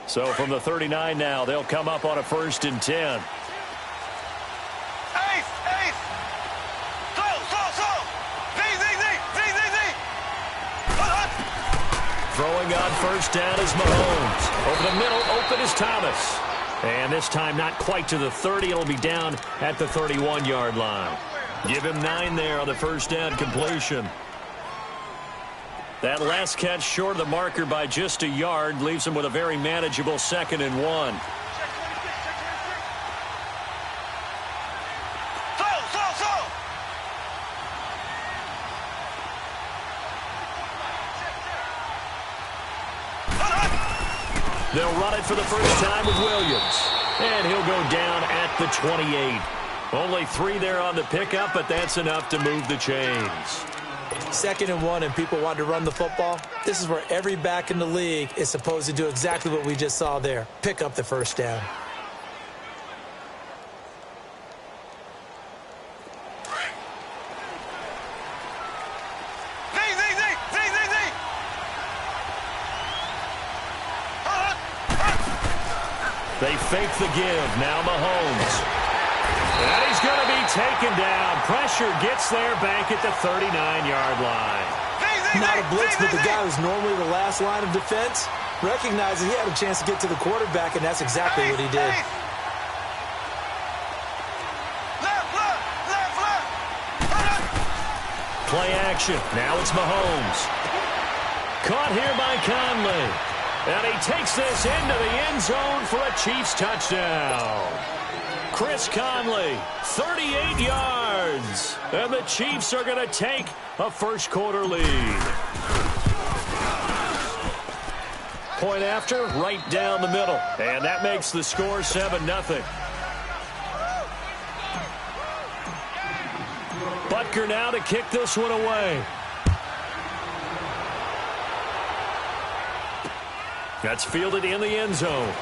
So from the 39 now, they'll come up on a 1st and 10. Throwing on 1st down is Mahomes. Over the middle, open is Thomas. And this time not quite to the 30. It'll be down at the 31-yard line. Give him 9 there on the 1st down completion. That last catch short of the marker by just a yard leaves him with a very manageable 2nd and 1. They'll run it for the first time with Williams. And he'll go down at the 28. Only 3 there on the pickup, but that's enough to move the chains. 2nd and 1 and people want to run the football. This is where every back in the league is supposed to do exactly what we just saw there. Pick up the 1st down. They fake the give. Now Mahomes. And he's going to be taken down. Pressure gets there back at the 39-yard line. Not a blitz, but the guy who's normally the last line of defense recognizes he had a chance to get to the quarterback, and that's exactly what he did. Play action. Now it's Mahomes. Caught here by Conley. And he takes this into the end zone for a Chiefs touchdown. Chris Conley, 38 yards. And the Chiefs are going to take a first-quarter lead. Point after, right down the middle. And that makes the score 7-0. Butker now to kick this one away. That's fielded in the end zone.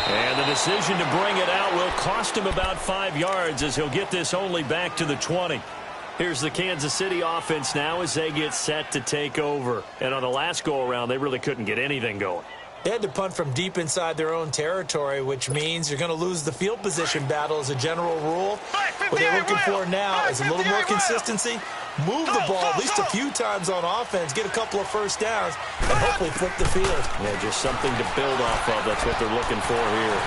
And the decision to bring it out will cost him about 5 yards as he'll get this only back to the 20. Here's the Kansas City offense now as they get set to take over. And on the last go-around, they really couldn't get anything going. They had to punt from deep inside their own territory, which means you're going to lose the field position battle as a general rule. What they're looking for now is a little more consistency. Move the ball at least a few times on offense, get a couple of first downs, and hopefully flip the field. Yeah, just something to build off of. That's what they're looking for here.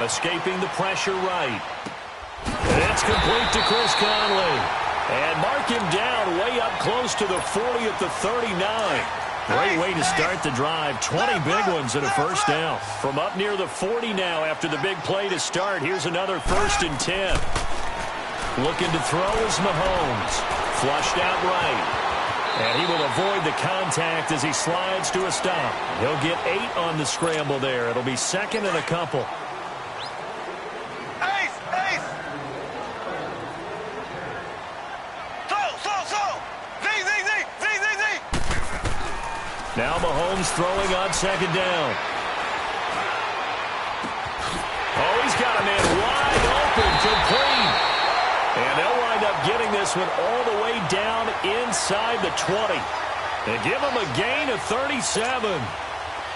Escaping the pressure right. And it's complete to Chris Conley. And mark him down way up close to the 40 at the 39. Great way to start the drive. 20 big ones and a first down. From up near the 40 now after the big play to start. Here's another 1st and 10. Looking to throw is Mahomes. Flushed out right. And he will avoid the contact as he slides to a stop. He'll get 8 on the scramble there. It'll be 2nd and a couple. Now Mahomes throwing on 2nd down. Oh, he's got a man wide open, complete. And they'll wind up getting this one all the way down inside the 20. They give him a gain of 37.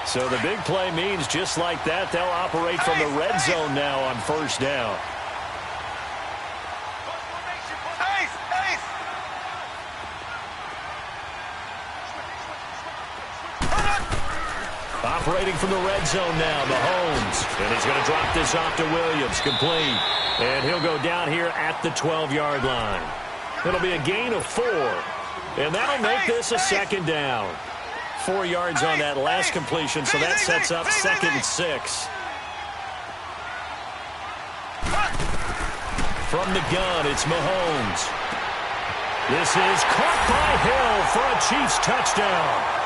So the big play means just like that, they'll operate from the red zone now on 1st down. Operating from the red zone now, Mahomes. And he's going to drop this off to Williams, complete. And he'll go down here at the 12-yard line. It'll be a gain of 4. And that'll make this a 2nd down. 4 yards on that last completion, so that sets up 2nd and 6. From the gun, it's Mahomes. This is caught by Hill for a Chiefs touchdown.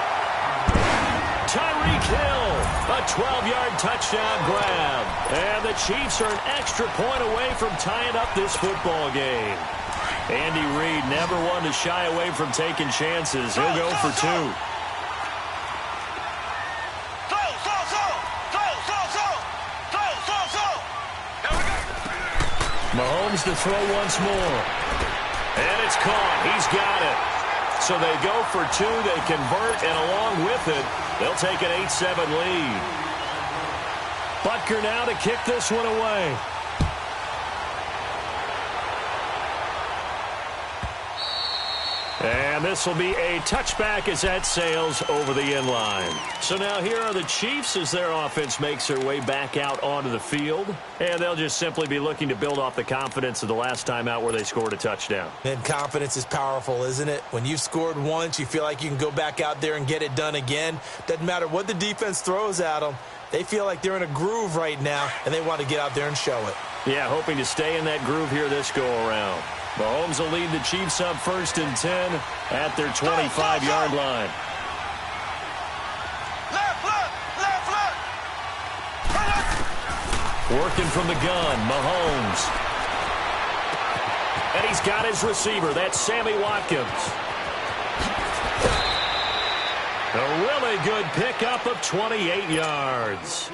Tyreek Hill, a 12-yard touchdown grab. And the Chiefs are an extra point away from tying up this football game. Andy Reid never one to shy away from taking chances. He'll go for 2. Mahomes to throw once more. And it's caught. He's got it. So they go for two, they convert, and along with it, they'll take an 8-7 lead. Butker now to kick this one away. And this will be a touchback as that sails over the end line. So now here are the Chiefs as their offense makes their way back out onto the field. And they'll just simply be looking to build off the confidence of the last time out where they scored a touchdown. And confidence is powerful, isn't it? When you've scored once, you feel like you can go back out there and get it done again. Doesn't matter what the defense throws at them. They feel like they're in a groove right now, and they want to get out there and show it. Yeah, hoping to stay in that groove here this go-around. Mahomes will lead the Chiefs up 1st and 10 at their 25-yard line. Working from the gun, Mahomes. And he's got his receiver. That's Sammy Watkins. A really good pickup of 28 yards.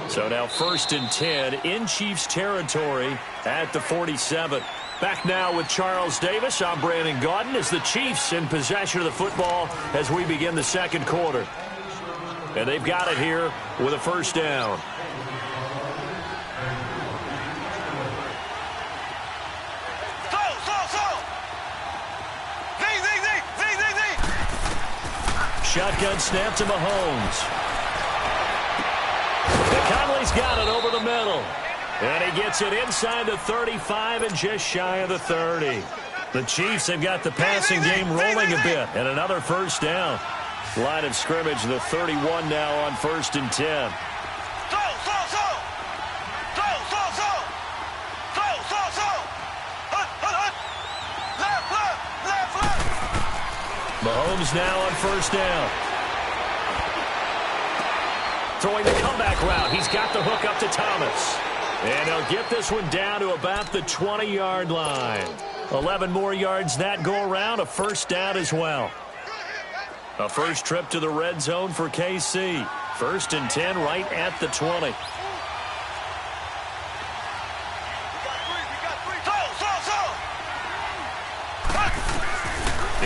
So now 1st and 10 in Chiefs territory at the 47. Back now with Charles Davis. I'm Brandon Gaudin as the Chiefs in possession of the football as we begin the second quarter. And they've got it here with a first down. Shotgun snap to Mahomes. Conley's got it over the middle. And he gets it inside the 35 and just shy of the 30. The Chiefs have got the passing game rolling a bit. And another first down. Line of scrimmage, the 31 now on 1st and 10. Mahomes now on first down. Throwing the comeback route. He's got the hook up to Thomas. And he'll get this one down to about the 20-yard line. 11 more yards that go around. A first down as well. A first trip to the red zone for KC. 1st and 10 right at the 20.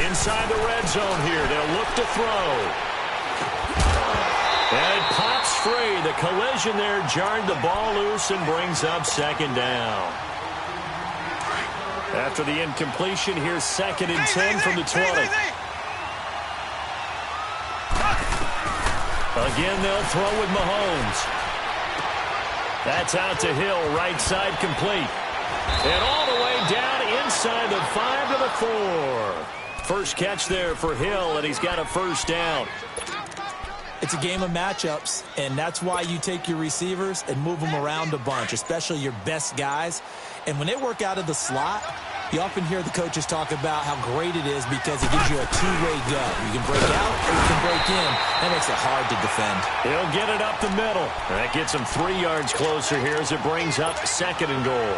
Inside the red zone here. They'll look to throw. And it pops free. The collision there jarred the ball loose and brings up 2nd down. After the incompletion, here's 2nd and 10 from the 20. Again, they'll throw with Mahomes. That's out to Hill, right side complete. And all the way down inside the 5 to the 4. First catch there for Hill, and he's got a first down. It's a game of matchups, and that's why you take your receivers and move them around a bunch, especially your best guys. And when they work out of the slot, you often hear the coaches talk about how great it is because it gives you a two-way go. You can break out or you can break in. That makes it hard to defend. He'll get it up the middle. That gets him 3 yards closer here as it brings up 2nd and goal.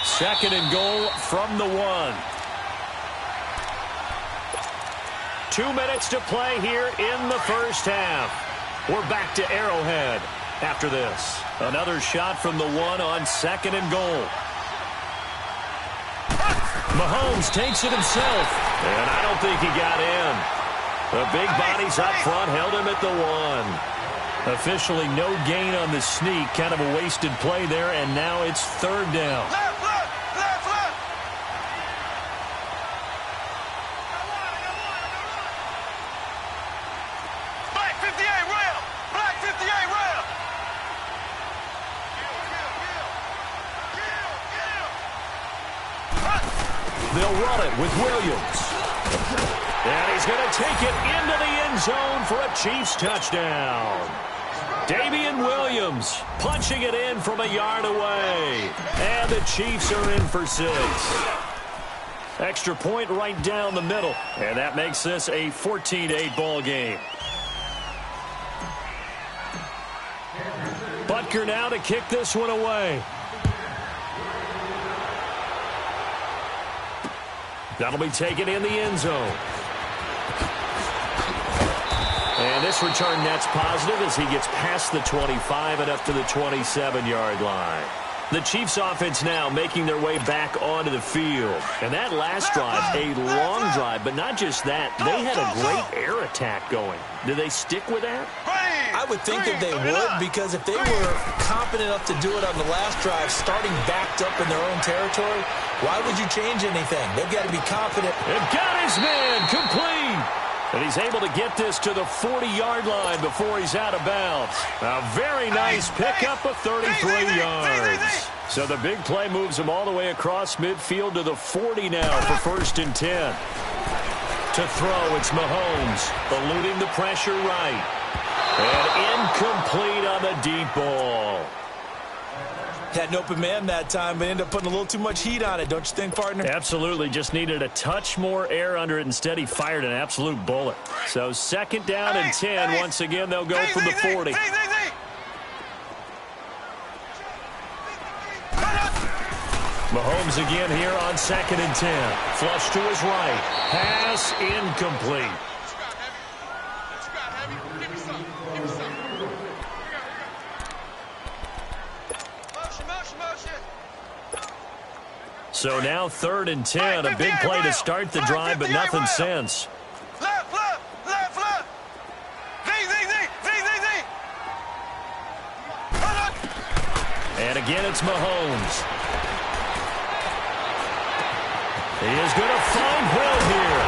2nd and goal from the 1. 2 minutes to play here in the first half. We're back to Arrowhead after this. Another shot from the 1 on 2nd and goal. Mahomes takes it himself, and I don't think he got in. The big bodies up front held him at the 1. Officially no gain on the sneak. Kind of a wasted play there, and now it's 3rd down. They'll run it with Williams. And he's going to take it into the end zone for a Chiefs touchdown. Damian Williams punching it in from a yard away. And the Chiefs are in for 6. Extra point right down the middle. And that makes this a 14-8 ball game. Butker now to kick this one away. That'll be taken in the end zone. And this return net's positive as he gets past the 25 and up to the 27-yard line. The Chiefs offense now making their way back onto the field. And that last drive, a long drive, but not just that. They had a great air attack going. Do they stick with that? I would think that they would, because if they were confident enough to do it on the last drive, starting backed up in their own territory, why would you change anything? They've got to be confident. And got his man complete. And he's able to get this to the 40-yard line before he's out of bounds. A very nice pickup of 33 yards. So the big play moves him all the way across midfield to the 40 now for 1st and 10. To throw, it's Mahomes, eluding the pressure right. And incomplete on the deep ball. Had an open man that time, but ended up putting a little too much heat on it, don't you think, partner? Absolutely. Just needed a touch more air under it. Instead, he fired an absolute bullet. So 2nd down and 10. Once again, they'll go from the 40. Mahomes again here on 2nd and 10. Flush to his right. Pass incomplete. So now 3rd and 10. A big play to start the drive, but nothing since. And again, it's Mahomes. He is going to find Hill here.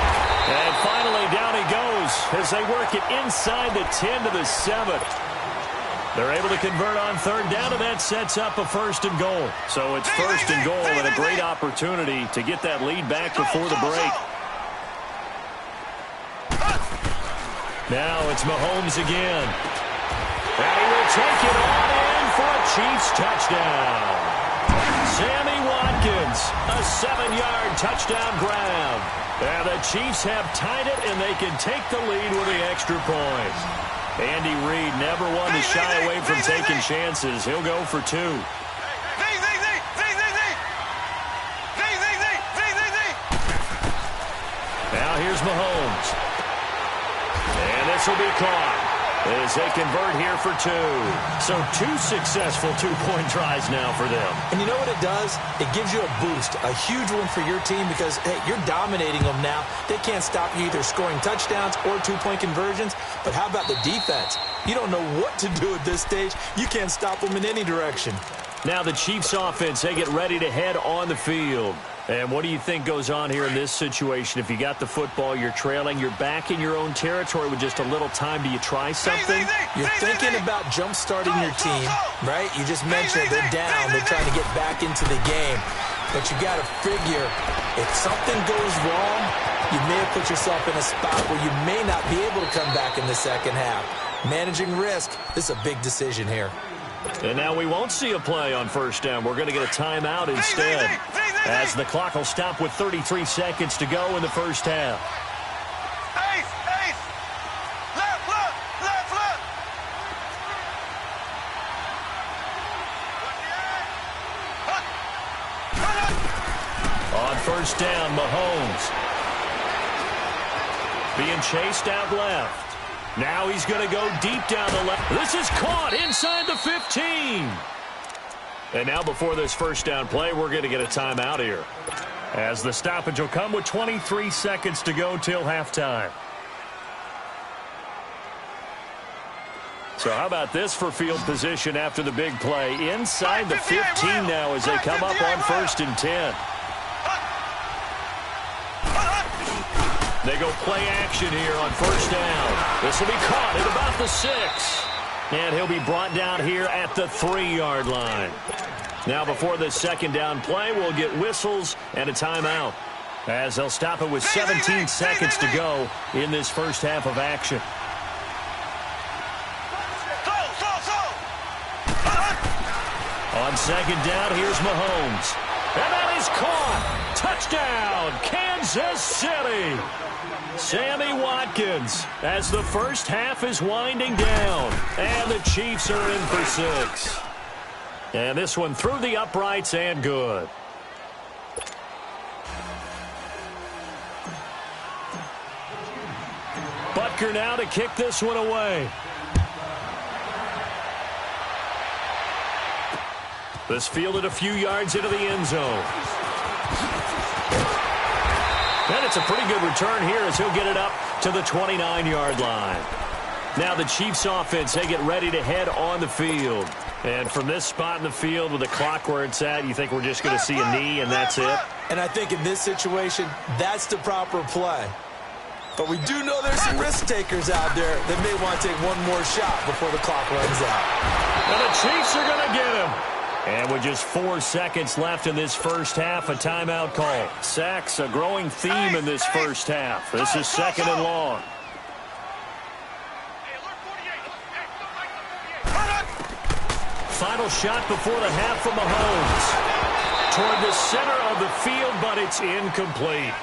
And finally, down he goes as they work it inside the 10 to the 7. They're able to convert on 3rd down, and that sets up a 1st and goal. So it's 1st and goal and a great opportunity to get that lead back before the break. Now it's Mahomes again. And he will take it on in for a Chiefs touchdown. Sammy Watkins, a 7-yard touchdown grab. And the Chiefs have tied it, and they can take the lead with the extra point. Andy Reid never one to shy away from taking chances. He'll go for 2. Now here's Mahomes. And this will be caught as they convert here for 2. So 2 successful two-point tries now for them. And you know what it does? It gives you a boost, a huge one for your team because, hey, you're dominating them now. They can't stop you either scoring touchdowns or two-point conversions. But how about the defense? You don't know what to do at this stage. You can't stop them in any direction. Now the Chiefs offense, they get ready to head on the field. And what do you think goes on here in this situation? If you got the football, you're trailing, you're back in your own territory with just a little time. Do you try something? You're thinking about jump-starting your team, right? You just mentioned they're down. They're trying to get back into the game. But you got to figure, if something goes wrong, you may have put yourself in a spot where you may not be able to come back in the second half. Managing risk, this is a big decision here. And now we won't see a play on 1st down. We're going to get a timeout instead, as the clock will stop with 33 seconds to go in the 1st half. On 1st down, Mahomes being chased out left. Now he's going to go deep down the left. This is caught inside the 15. And now before this 1st down play, we're going to get a timeout here, as the stoppage will come with 23 seconds to go till halftime. So how about this for field position after the big play? Inside the 15 now as they come up on 1st and 10. They go play action here on 1st down. This will be caught at about the 6. And he'll be brought down here at the 3-yard line. Now before this 2nd down play, we'll get whistles and a timeout, as they'll stop it with 17 seconds to go in this 1st half of action. On 2nd down, here's Mahomes. And that is caught. Touchdown, Kansas City. Sammy Watkins, as the 1st half is winding down. And the Chiefs are in for 6. And this one through the uprights and good. Butker now to kick this one away. This fielded a few yards into the end zone. And it's a pretty good return here as he'll get it up to the 29-yard line. Now the Chiefs offense, they get ready to head on the field. And from this spot in the field with the clock where it's at, you think we're just going to see a knee and that's it? And I think in this situation, that's the proper play. But we do know there's some risk takers out there that may want to take one more shot before the clock runs out. And the Chiefs are going to get him. And with just 4 seconds left in this first half, a timeout call. Sacks, a growing theme in this first half. This is 2nd and long. Final shot before the half from Mahomes. Toward the center of the field, but it's incomplete.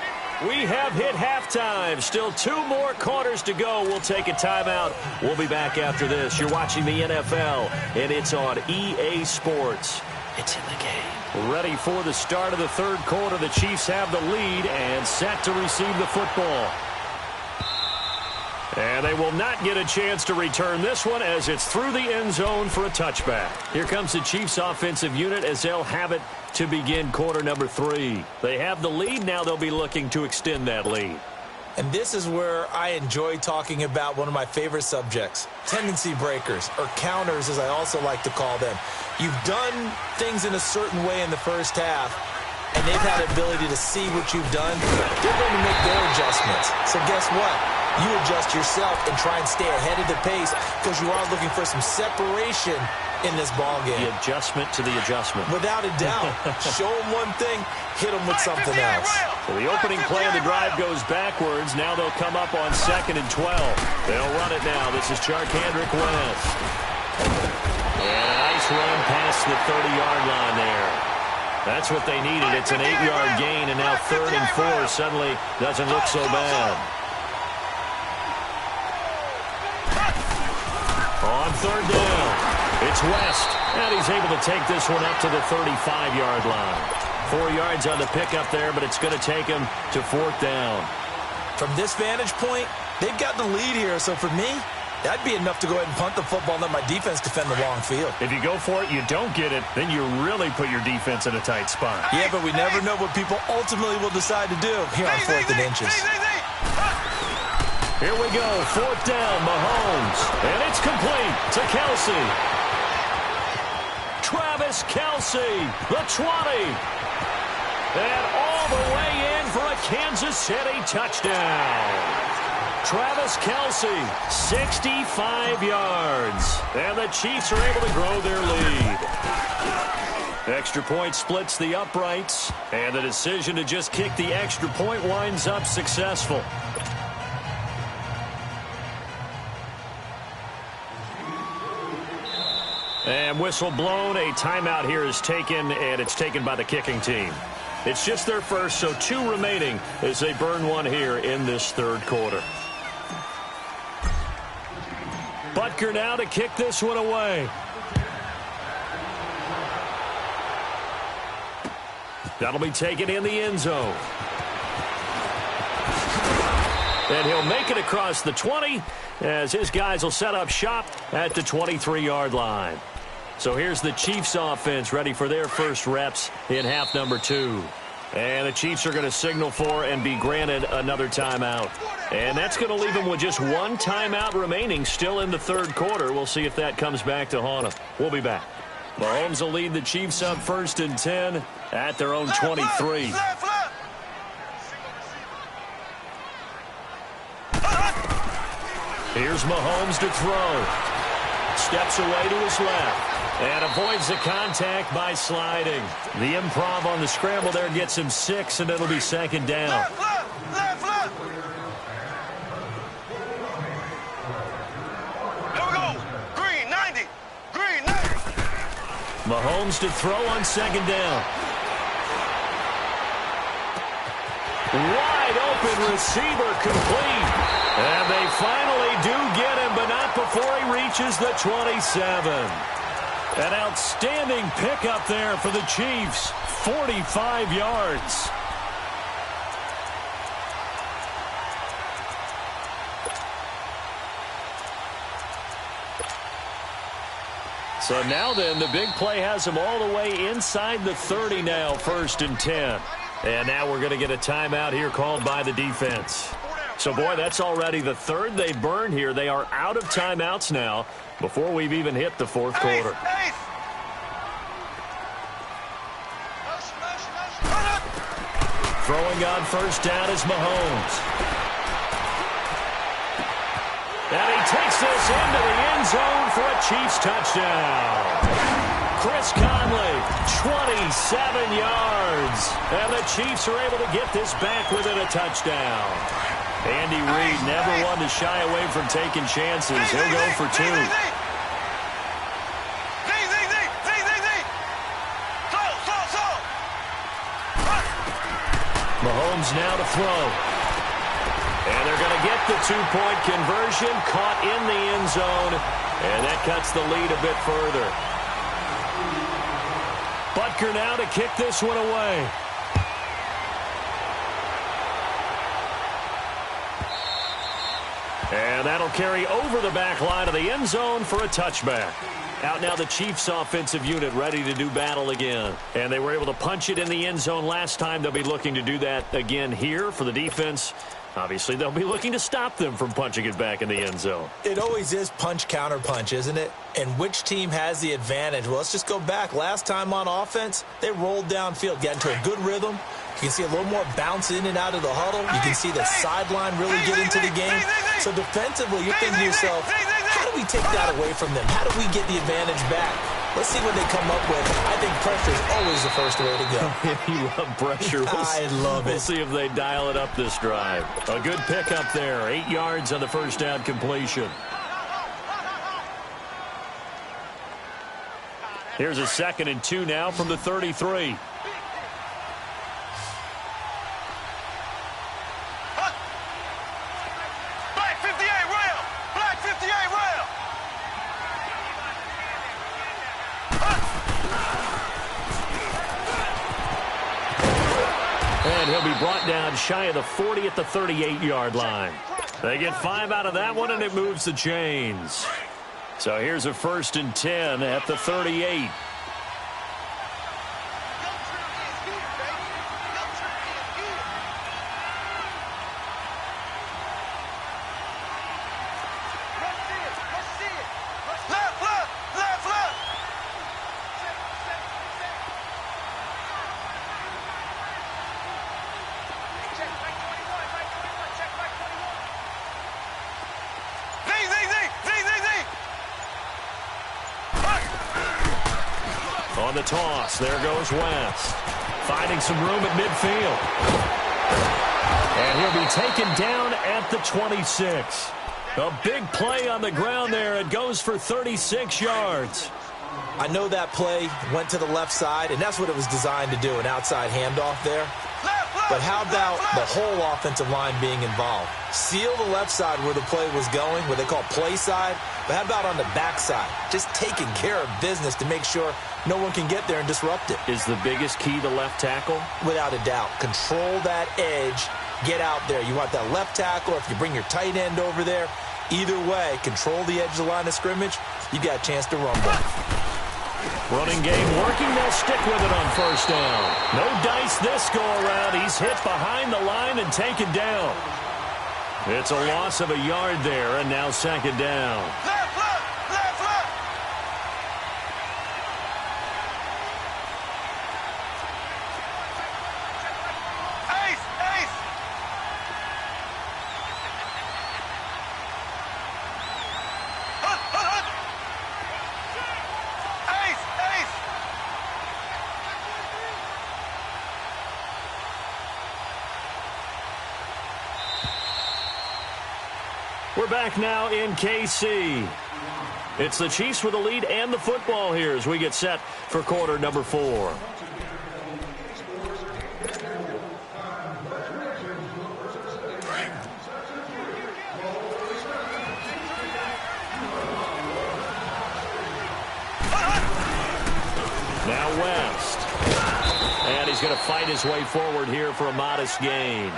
We have hit halftime. Still 2 more quarters to go. We'll take a timeout. We'll be back after this. You're watching the NFL, and it's on EA Sports. It's in the game. Ready for the start of the third quarter. The Chiefs have the lead and set to receive the football. And they will not get a chance to return this one as it's through the end zone for a touchback. Here comes the Chiefs offensive unit as they'll have it to begin quarter number 3. They have the lead. Now they'll be looking to extend that lead. And this is where I enjoy talking about one of my favorite subjects, tendency breakers, or counters as I also like to call them. You've done things in a certain way in the first half, and they've had the ability to see what you've done. They're going to make their adjustments. So guess what? You adjust yourself and try and stay ahead of the pace because you are looking for some separation in this ball game. The adjustment to the adjustment. Without a doubt. Show them one thing, hit them with something else. So the opening play of the drive goes backwards. Now they'll come up on 2nd and 12. They'll run it now. This is Charkandrick West. And a nice run past the 30-yard line there. That's what they needed. It's an 8-yard gain, and now 3rd and 4 suddenly doesn't look so bad. On 3rd down, it's West, and he's able to take this one up to the 35-yard line. 4 yards on the pickup there, but it's going to take him to 4th down. From this vantage point, they've got the lead here, so for me, that'd be enough to go ahead and punt the football and let my defense defend the long field. If you go for it, you don't get it, then you really put your defense in a tight spot. Yeah, but we never know what people ultimately will decide to do here on 4th and inches. Here we go, 4th down, Mahomes, and it's complete to Kelsey. Travis Kelsey, the 20, and all the way in for a Kansas City touchdown. Travis Kelsey, 65 yards, and the Chiefs are able to grow their lead. Extra point splits the uprights, and the decision to just kick the extra point winds up successful. And whistle blown. A timeout here is taken, and it's taken by the kicking team. It's just their first, so 2 remaining as they burn one here in this third quarter. Butker now to kick this one away. That'll be taken in the end zone. And he'll make it across the 20 as his guys will set up shop at the 23-yard line. So here's the Chiefs offense ready for their first reps in half number 2. And the Chiefs are going to signal for and be granted another timeout. And that's going to leave them with just 1 timeout remaining still in the third quarter. We'll see if that comes back to haunt them. We'll be back. Mahomes will lead the Chiefs up 1st and 10 at their own 23. Here's Mahomes to throw. Steps away to his left. And avoids the contact by sliding. The improv on the scramble there gets him 6, and it'll be 2nd down. Left. There we go. Green, 90. Green, 90. Mahomes to throw on 2nd down. Wide open receiver complete. And they finally do get him, but not before he reaches the 27. An outstanding pickup there for the Chiefs. 45 yards. So now then, the big play has them all the way inside the 30 now, 1st and 10. And now we're going to get a timeout here called by the defense. So, boy, that's already the 3rd they've burned here. They are out of timeouts now before we've even hit the 4th quarter. Throwing on 1st down is Mahomes. And he takes this into the end zone for a Chiefs touchdown. Chris Conley, 27 yards. And the Chiefs are able to get this back within a touchdown. Andy Reid never one to shy away from taking chances. He'll go for 2. Mahomes now to throw. And they're going to get the 2-point conversion, caught in the end zone, and that cuts the lead a bit further. Butker now to kick this one away. And that'll carry over the back line of the end zone for a touchback. Out now the Chiefs offensive unit ready to do battle again. And they were able to punch it in the end zone last time. They'll be looking to do that again here for the defense. Obviously, they'll be looking to stop them from punching it back in the end zone. It always is punch, counter punch, isn't it? And which team has the advantage? Well, let's just go back. Last time on offense, they rolled downfield, got into a good rhythm. You can see a little more bounce in and out of the huddle. You can see the sideline really get into the game. So defensively, you're thinking to yourself, how do we take that away from them? How do we get the advantage back? Let's see what they come up with. I think pressure is always the first way to go. You love pressure. I love it. We'll see if they dial it up this drive. A good pickup there. 8 yards on the 1st down completion. Here's a 2nd and 2 now from the 33. And he'll be brought down shy of the 40 at the 38-yard line. They get 5 out of that one, and it moves the chains. So here's a 1st and 10 at the 38. On the toss, there goes West. Finding some room at midfield. And he'll be taken down at the 26. A big play on the ground there. It goes for 36 yards. I know that play went to the left side, and that's what it was designed to do, an outside handoff there. But how about the whole offensive line being involved? Seal the left side where the play was going, what they call play side. But how about on the back side? Just taking care of business to make sure no one can get there and disrupt it. Is the biggest key the left tackle? Without a doubt. Control that edge. Get out there. You want that left tackle, or if you bring your tight end over there, either way, control the edge of the line of scrimmage. You got a chance to rumble. Running game working. They'll stick with it on 1st down. No dice this go-around. He's hit behind the line and taken down. It's a loss of a yard there, and now 2nd down. We're back now in KC. It's the Chiefs with the lead and the football here as we get set for quarter number 4. Now West. And he's going to fight his way forward here for a modest gain.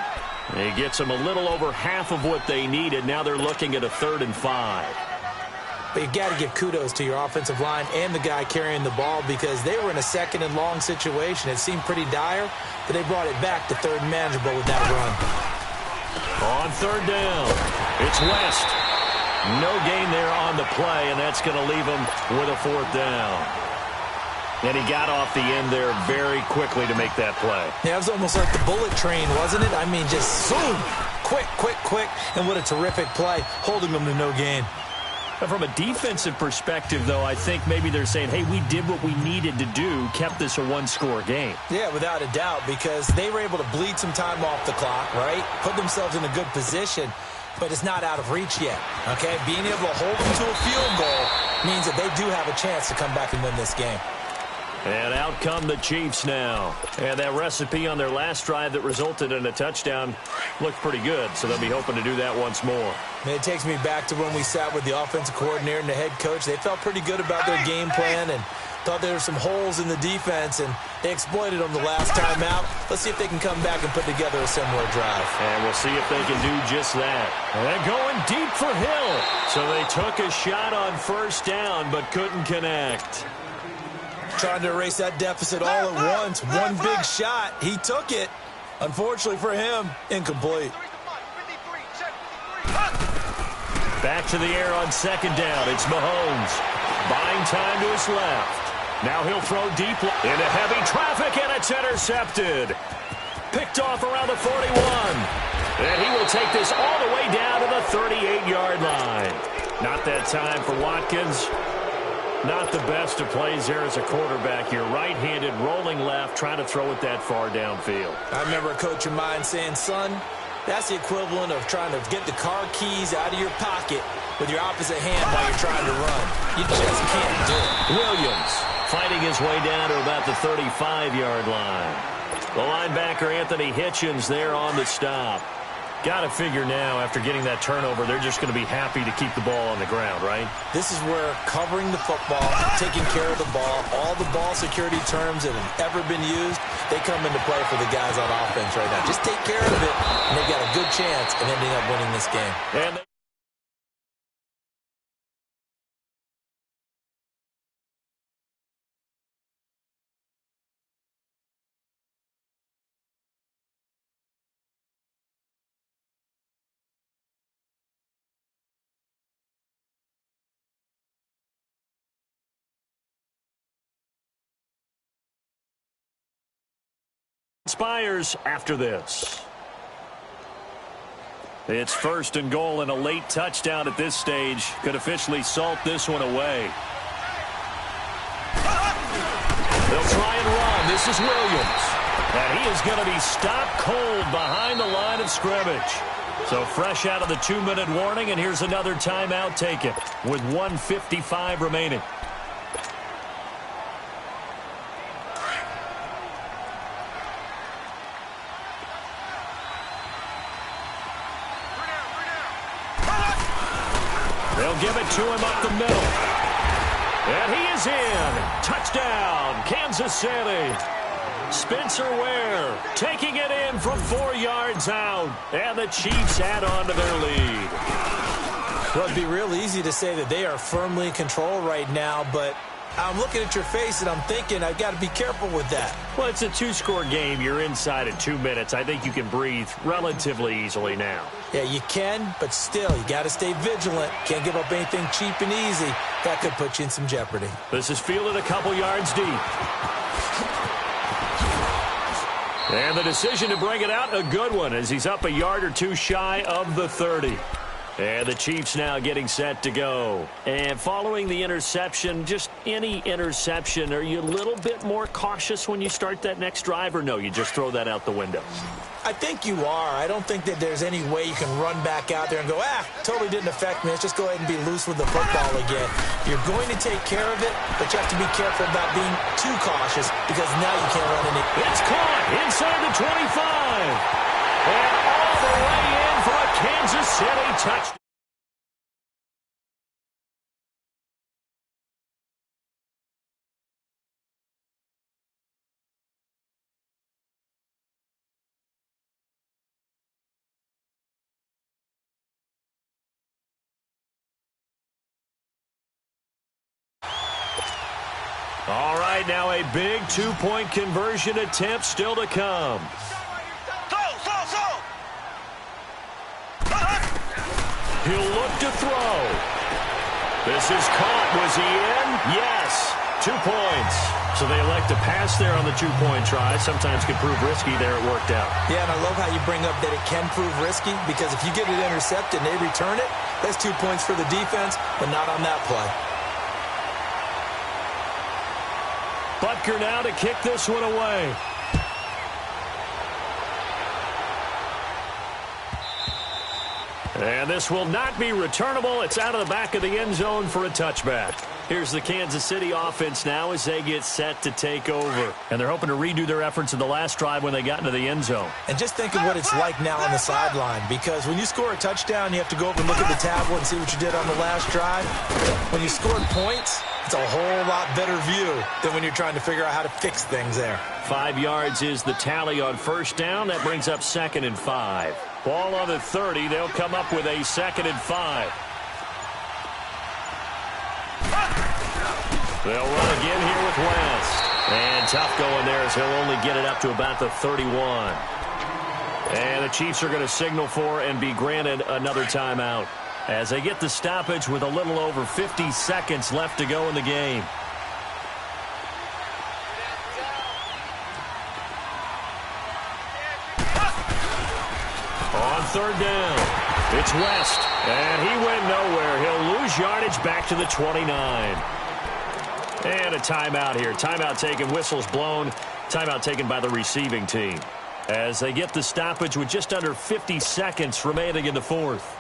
He gets them a little over half of what they needed. Now they're looking at a 3rd and 5. But you got to give kudos to your offensive line and the guy carrying the ball because they were in a second and long situation. It seemed pretty dire, but they brought it back to third and manageable with that run. On third down, it's West. No gain there on the play, and that's going to leave him with a fourth down. And he got off the end there very quickly to make that play. Yeah, it was almost like the bullet train, wasn't it? I mean, just zoom, quick, and what a terrific play, holding them to no gain. But from a defensive perspective, though, I think maybe they're saying, hey, we did what we needed to do, kept this a one-score game. Yeah, without a doubt, because they were able to bleed some time off the clock, right? Put themselves in a good position, but it's not out of reach yet, okay? Being able to hold them to a field goal means that they do have a chance to come back and win this game. And out come the Chiefs now. And that recipe on their last drive that resulted in a touchdown looked pretty good, so they'll be hoping to do that once more. And it takes me back to when we sat with the offensive coordinator and the head coach. They felt pretty good about their game plan and thought there were some holes in the defense, and they exploited them the last time out. Let's see if they can come back and put together a similar drive. And we'll see if they can do just that. And going deep for Hill. So they took a shot on first down but couldn't connect. Trying to erase that deficit all at once. One big shot. He took it. Unfortunately for him, incomplete. Back to the air on second down. It's Mahomes. Buying time to his left. Now he'll throw deep into heavy traffic, and it's intercepted. Picked off around the 41. And he will take this all the way down to the 38-yard line. Not that time for Watkins. Not the best of plays there as a quarterback. You're right-handed, rolling left, trying to throw it that far downfield. I remember a coach of mine saying, son, that's the equivalent of trying to get the car keys out of your pocket with your opposite hand while you're trying to run. You just can't do it. Williams fighting his way down to about the 35-yard line. The linebacker, Anthony Hitchens, there on the stop. Got to figure now, after getting that turnover, they're just going to be happy to keep the ball on the ground, right? This is where covering the football, taking care of the ball, all the ball security terms that have ever been used, they come into play for the guys on offense right now. Just take care of it, and they've got a good chance of ending up winning this game. And Spires after this. It's first and goal, and a late touchdown at this stage could officially salt this one away. They'll try and run. This is Williams. And he is going to be stopped cold behind the line of scrimmage. So fresh out of the 2-minute warning, and here's another timeout taken with 1:55 remaining. They'll give it to him up the middle. And he is in. Touchdown, Kansas City. Spencer Ware taking it in from 4 yards out. And the Chiefs add on to their lead. Well, it'd be real easy to say that they are firmly in control right now, but I'm looking at your face and I'm thinking I've got to be careful with that. Well, it's a 2-score game. You're inside at 2 minutes. I think you can breathe relatively easily now. Yeah, you can, but still, you got to stay vigilant. Can't give up anything cheap and easy. That could put you in some jeopardy. This is fielded a couple yards deep. And the decision to bring it out, a good one, as he's up a yard or two shy of the 30. And the Chiefs now getting set to go. And following the interception, just any interception, are you a little bit more cautious when you start that next drive, or no, you just throw that out the window? I think you are. I don't think that there's any way you can run back out there and go, totally didn't affect me. Let's just go ahead and be loose with the football again. You're going to take care of it, but you have to be careful about being too cautious because now you can't run any. It's caught inside the 25. And all the way in for a Kansas City touchdown. All right, now a big two-point conversion attempt still to come. He'll look to throw. This is caught. Was he in? Yes. 2 points. So they elect to pass there on the two-point try. Sometimes can prove risky. There it worked out. Yeah, and I love how you bring up that it can prove risky, because if you get it intercepted and they return it, that's 2 points for the defense, but not on that play. Butker now to kick this one away. And this will not be returnable. It's out of the back of the end zone for a touchback. Here's the Kansas City offense now as they get set to take over. And they're hoping to redo their efforts in the last drive when they got into the end zone. And just think of what it's like now on the sideline, because when you score a touchdown, you have to go over and look at the tablet and see what you did on the last drive. When you scored points, it's a whole lot better view than when you're trying to figure out how to fix things there. 5 yards is the tally on first down. That brings up 2nd and 5. Ball on the 30. They'll come up with a 2nd and 5. They'll run again here with West. And tough going there as he'll only get it up to about the 31. And the Chiefs are going to signal for and be granted another timeout as they get the stoppage with a little over 50 seconds left to go in the game. On third down, it's West, and he went nowhere. He'll lose yardage back to the 29. And a timeout here. Timeout taken, whistles blown. Timeout taken by the receiving team as they get the stoppage with just under 50 seconds remaining in the fourth.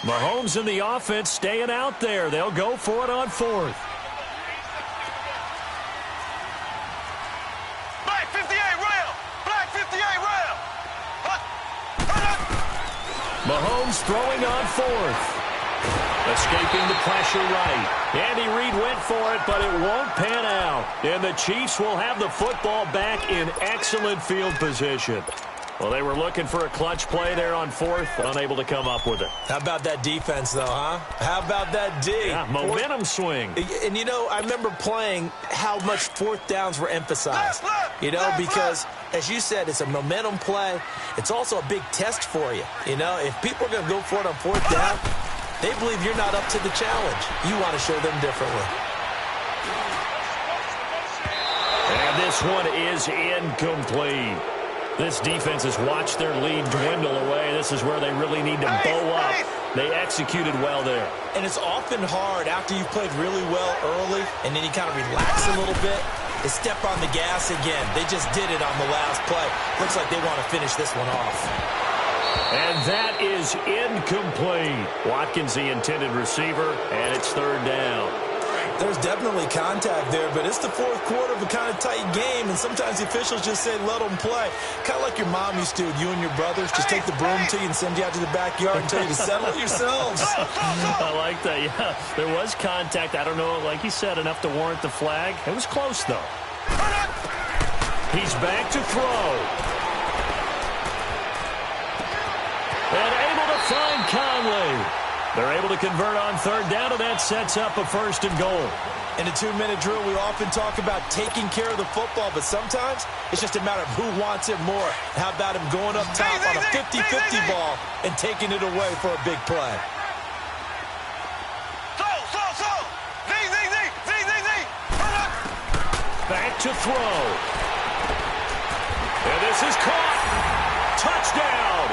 Mahomes and the offense staying out there. They'll go for it on fourth. Black 58 rail! Black 58 rail! Mahomes throwing on fourth. Escaping the pressure right. Andy Reid went for it, but it won't pan out. And the Chiefs will have the football back in excellent field position. Well, they were looking for a clutch play there on fourth, unable to come up with it. How about that defense, though, huh? How about that D? Yeah, momentum swing. And, you know, I remember playing how much fourth downs were emphasized. You know, because, as you said, it's a momentum play. It's also a big test for you. You know, if people are going to go for it on fourth down, they believe you're not up to the challenge. You want to show them differently. And this one is incomplete. This defense has watched their lead dwindle away. This is where they really need to bow up. They executed well there. And it's often hard after you've played really well early and then you kind of relax a little bit to step on the gas again. They just did it on the last play. Looks like they want to finish this one off. And that is incomplete. Watkins, the intended receiver, and it's third down. There's definitely contact there, but it's the fourth quarter of a kind of tight game, and sometimes the officials just say, let them play. Kind of like your mom used to with you and your brothers. Just take the broom to you and send you out to the backyard and tell you to settle it yourselves. I like that, yeah. There was contact. I don't know, like you said, enough to warrant the flag. It was close, though. He's back to throw. And able to find Conley. They're able to convert on third down, and that sets up a first and goal. In a 2-minute drill, we often talk about taking care of the football, but sometimes it's just a matter of who wants it more. How about him going up top on a 50-50 ball and taking it away for a big play? Back to throw. And this is caught. Touchdown.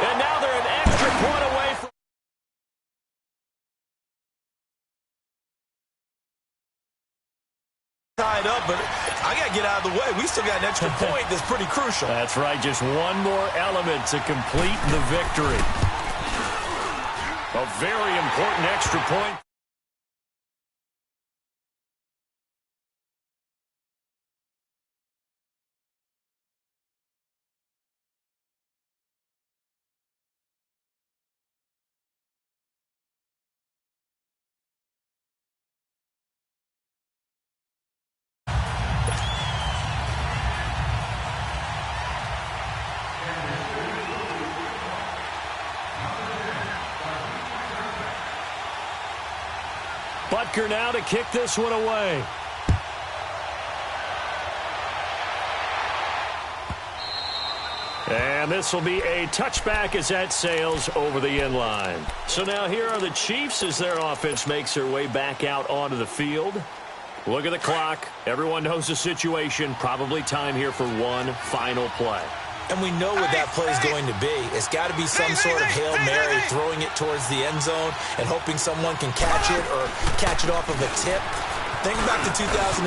And now they're an extra point away from tied up, but I got to get out of the way. We still got an extra point that's pretty crucial. That's right, just one more element to complete the victory. A very important extra point. Butker now to kick this one away. And this will be a touchback as that sails over the end line. So now here are the Chiefs as their offense makes their way back out onto the field. Look at the clock. Everyone knows the situation. Probably time here for one final play. And we know what that play is going to be. It's got to be some sort of Hail Mary, throwing it towards the end zone and hoping someone can catch it or catch it off of a tip. Think back to 2015.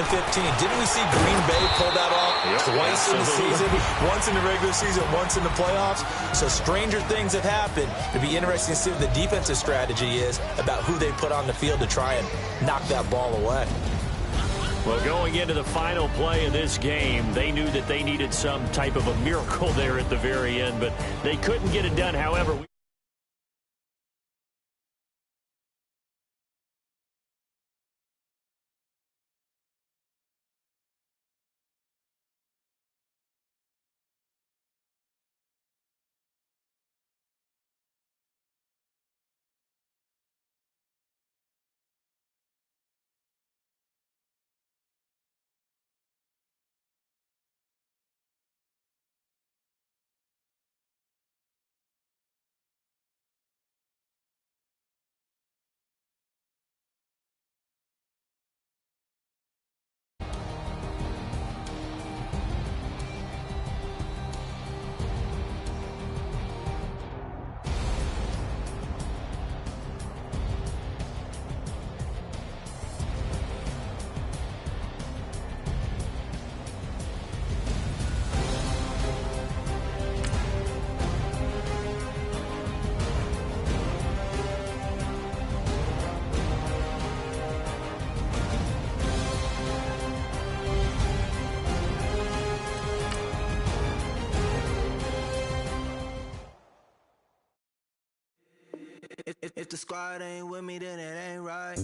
Didn't we see Green Bay pull that off twice in the season? Once in the regular season, once in the playoffs. So stranger things have happened. It'd be interesting to see what the defensive strategy is about who they put on the field to try and knock that ball away. Well, going into the final play of this game, they knew that they needed some type of a miracle there at the very end, but they couldn't get it done. However, If the squad ain't with me, then it ain't right.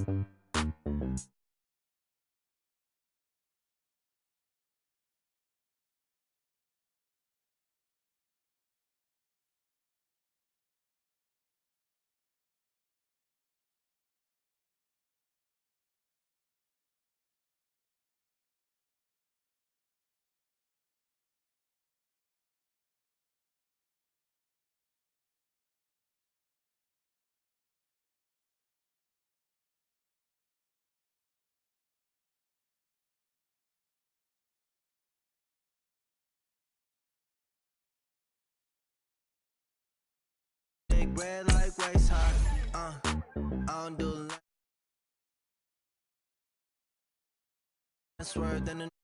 Big bread like waist high. I don't do less word than a